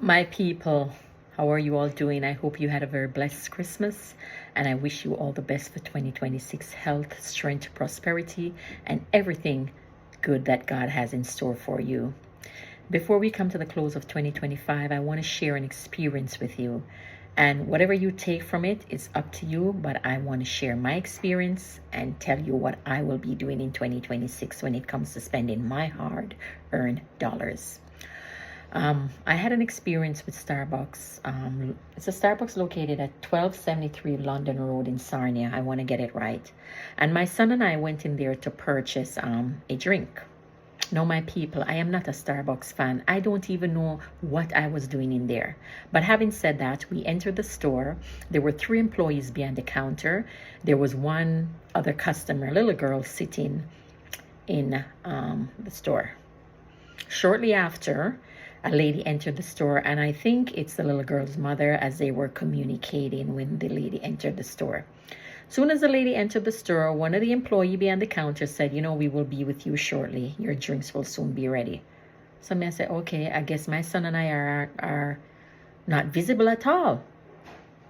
My people, how are you all doing? I hope you had a very blessed Christmas, and I wish you all the best for 2026 health, strength, prosperity, and everything good that God has in store for you. Before we come to the close of 2025, I want to share an experience with you. And whatever you take from it is up to you, but I want to share my experience and tell you what I will be doing in 2026 when it comes to spending my hard-earned dollars. I had an experience with Starbucks. It's a Starbucks located at 1273 London Road in Sarnia. I want to get it right. And my son and I went in there to purchase a drink. Now, my people, I am not a Starbucks fan. I don't even know what I was doing in there. But having said that, we entered the store. There were 3 employees behind the counter. There was one other customer, a little girl, sitting in the store. Shortly after, a lady entered the store, and I think it's the little girl's mother, as they were communicating when the lady entered the store. Soon as the lady entered the store, one of the employees behind the counter said, we will be with you shortly. Your drinks will soon be ready. So I said, okay, I guess my son and I are not visible at all.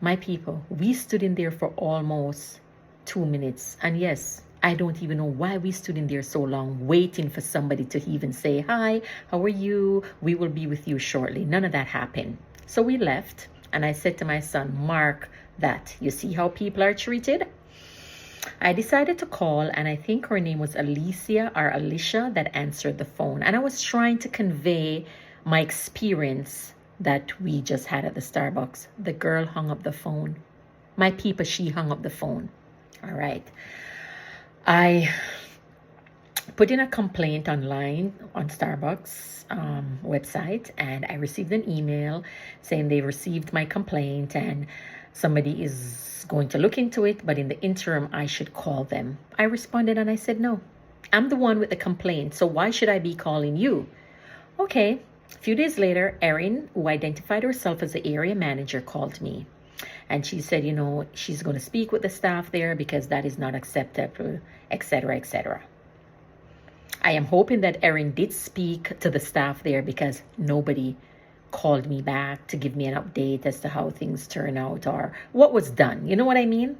My people, we stood in there for almost 2 minutes. And yes, I don't even know why we stood in there so long, waiting for somebody to even say, hi, how are you? We will be with you shortly. None of that happened. So we left, and I said to my son, mark that. You see how people are treated? I decided to call, and I think her name was Alicia or Alicia that answered the phone. And I was trying to convey my experience that we just had at the Starbucks. The girl hung up the phone. My people, she hung up the phone. All right. I put in a complaint online on Starbucks website, and I received an email saying they received my complaint and somebody is going to look into it, but in the interim, I should call them. I responded and I said, no, I'm the one with the complaint, so why should I be calling you? Okay. A few days later, Erin, who identified herself as the area manager, called me. And she said, she's going to speak with the staff there because that is not acceptable, etc., etc. I am hoping that Erin did speak to the staff there because nobody called me back to give me an update as to how things turn out or what was done. You know what I mean?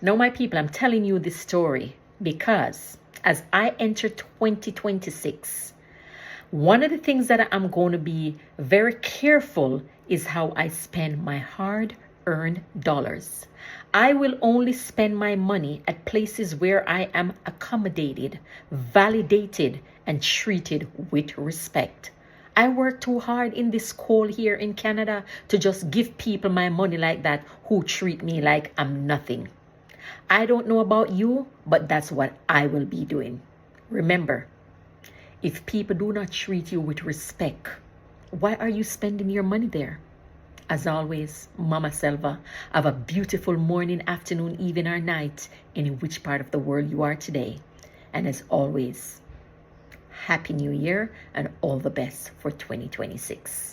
Now, my people, I'm telling you this story because as I enter 2026, one of the things that I'm going to be very careful is how I spend my hard-earned dollars. I will only spend my money at places where I am accommodated, validated, and treated with respect. I work too hard in this cold here in Canada to just give people my money like that who treat me like I'm nothing. I don't know about you, but that's what I will be doing. Remember, if people do not treat you with respect, why are you spending your money there? As always, Mama Selva, have a beautiful morning, afternoon, evening, or night in which part of the world you are today. And as always, Happy New Year and all the best for 2026.